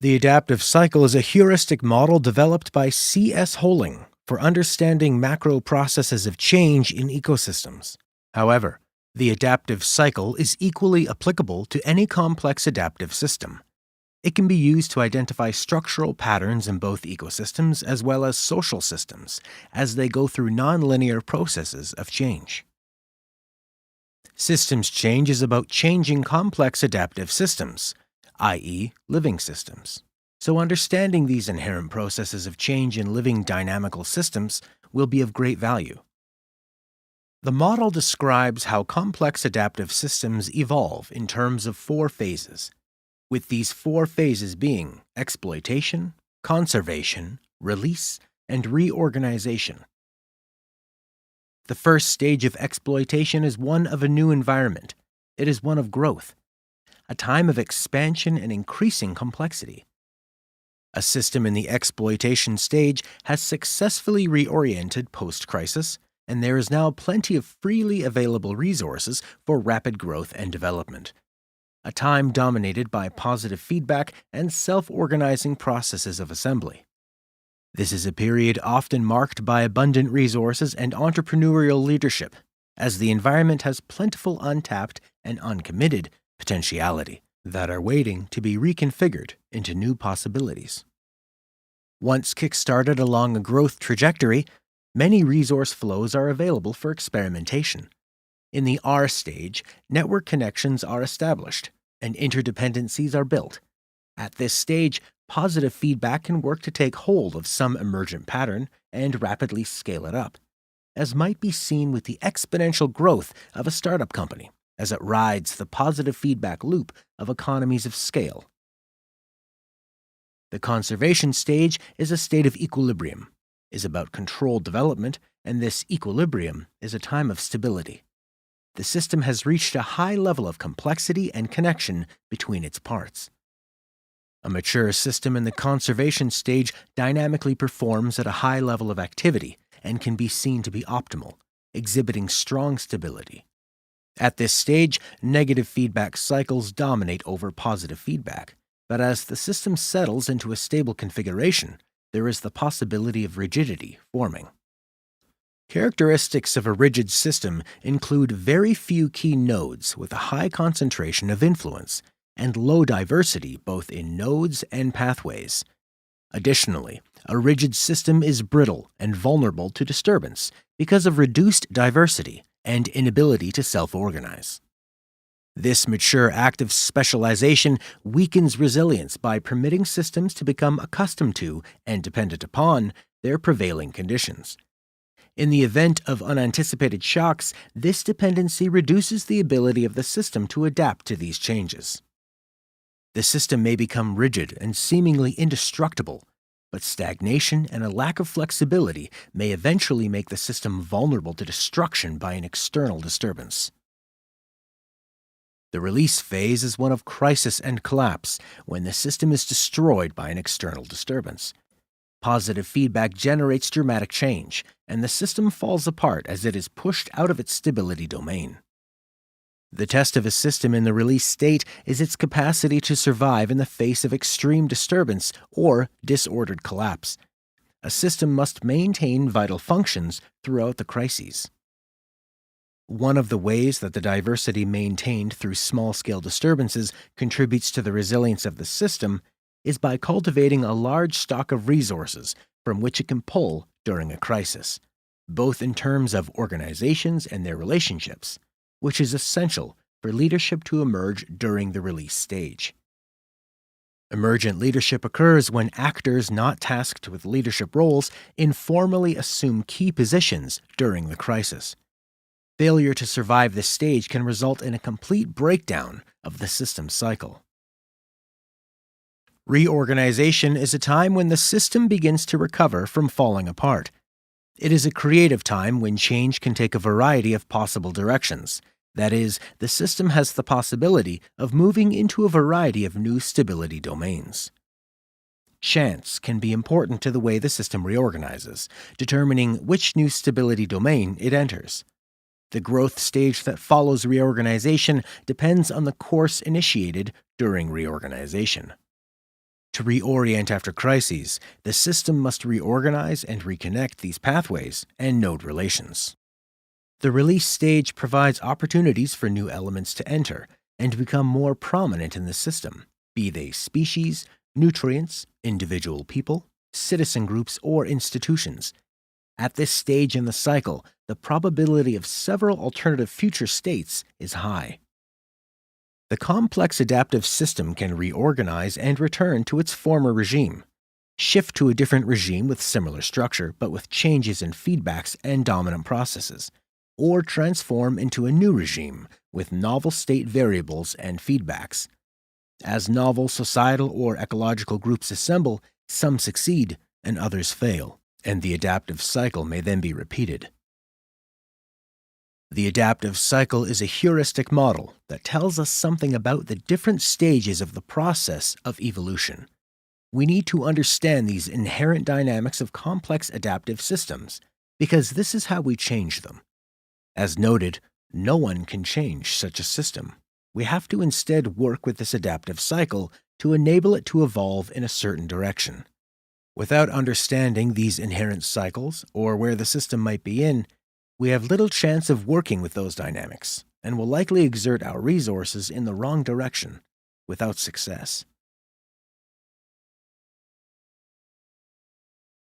The adaptive cycle is a heuristic model developed by C.S. Holing for understanding macro processes of change in ecosystems. However, the adaptive cycle is equally applicable to any complex adaptive system. It can be used to identify structural patterns in both ecosystems as well as social systems as they go through nonlinear processes of change. Systems change is about changing complex adaptive systems, i.e., living systems. So understanding these inherent processes of change in living dynamical systems will be of great value. The model describes how complex adaptive systems evolve in terms of 4 phases, with these 4 phases being exploitation, conservation, release, and reorganization. The first stage of exploitation is one of a new environment. It is one of growth, a time of expansion and increasing complexity. A system in the exploitation stage has successfully reoriented post-crisis, and there is now plenty of freely available resources for rapid growth and development. A time dominated by positive feedback and self-organizing processes of assembly. This is a period often marked by abundant resources and entrepreneurial leadership, as the environment has plentiful untapped and uncommitted potentiality that are waiting to be reconfigured into new possibilities. Once kick-started along a growth trajectory, many resource flows are available for experimentation. In the R stage, network connections are established and interdependencies are built. At this stage, positive feedback can work to take hold of some emergent pattern and rapidly scale it up, as might be seen with the exponential growth of a startup company as it rides the positive feedback loop of economies of scale. The conservation stage is a state of equilibrium, is about controlled development, and this equilibrium is a time of stability. The system has reached a high level of complexity and connection between its parts. A mature system in the conservation stage dynamically performs at a high level of activity and can be seen to be optimal, exhibiting strong stability. At this stage, negative feedback cycles dominate over positive feedback, but as the system settles into a stable configuration, there is the possibility of rigidity forming. Characteristics of a rigid system include very few key nodes with a high concentration of influence, and low diversity both in nodes and pathways. Additionally, a rigid system is brittle and vulnerable to disturbance because of reduced diversity and inability to self-organize. This mature active specialization weakens resilience by permitting systems to become accustomed to and dependent upon their prevailing conditions. In the event of unanticipated shocks, this dependency reduces the ability of the system to adapt to these changes. The system may become rigid and seemingly indestructible, but stagnation and a lack of flexibility may eventually make the system vulnerable to destruction by an external disturbance. The release phase is one of crisis and collapse, when the system is destroyed by an external disturbance. Positive feedback generates dramatic change, and the system falls apart as it is pushed out of its stability domain. The test of a system in the release state is its capacity to survive in the face of extreme disturbance or disordered collapse. A system must maintain vital functions throughout the crises. One of the ways that the diversity maintained through small-scale disturbances contributes to the resilience of the system is by cultivating a large stock of resources from which it can pull during a crisis, both in terms of organizations and their relationships, which is essential for leadership to emerge during the release stage. Emergent leadership occurs when actors not tasked with leadership roles informally assume key positions during the crisis. Failure to survive this stage can result in a complete breakdown of the system cycle. Reorganization is a time when the system begins to recover from falling apart. It is a creative time when change can take a variety of possible directions. That is, the system has the possibility of moving into a variety of new stability domains. Chance can be important to the way the system reorganizes, determining which new stability domain it enters. The growth stage that follows reorganization depends on the course initiated during reorganization. To reorient after crises, the system must reorganize and reconnect these pathways and node relations. The release stage provides opportunities for new elements to enter and become more prominent in the system, be they species, nutrients, individual people, citizen groups, or institutions. At this stage in the cycle, the probability of several alternative future states is high. The complex adaptive system can reorganize and return to its former regime, shift to a different regime with similar structure but with changes in feedbacks and dominant processes, or transform into a new regime with novel state variables and feedbacks. As novel societal or ecological groups assemble, some succeed and others fail, and the adaptive cycle may then be repeated. The adaptive cycle is a heuristic model that tells us something about the different stages of the process of evolution. We need to understand these inherent dynamics of complex adaptive systems, because this is how we change them. As noted, no one can change such a system. We have to instead work with this adaptive cycle to enable it to evolve in a certain direction. Without understanding these inherent cycles, or where the system might be in, we have little chance of working with those dynamics, and will likely exert our resources in the wrong direction, without success.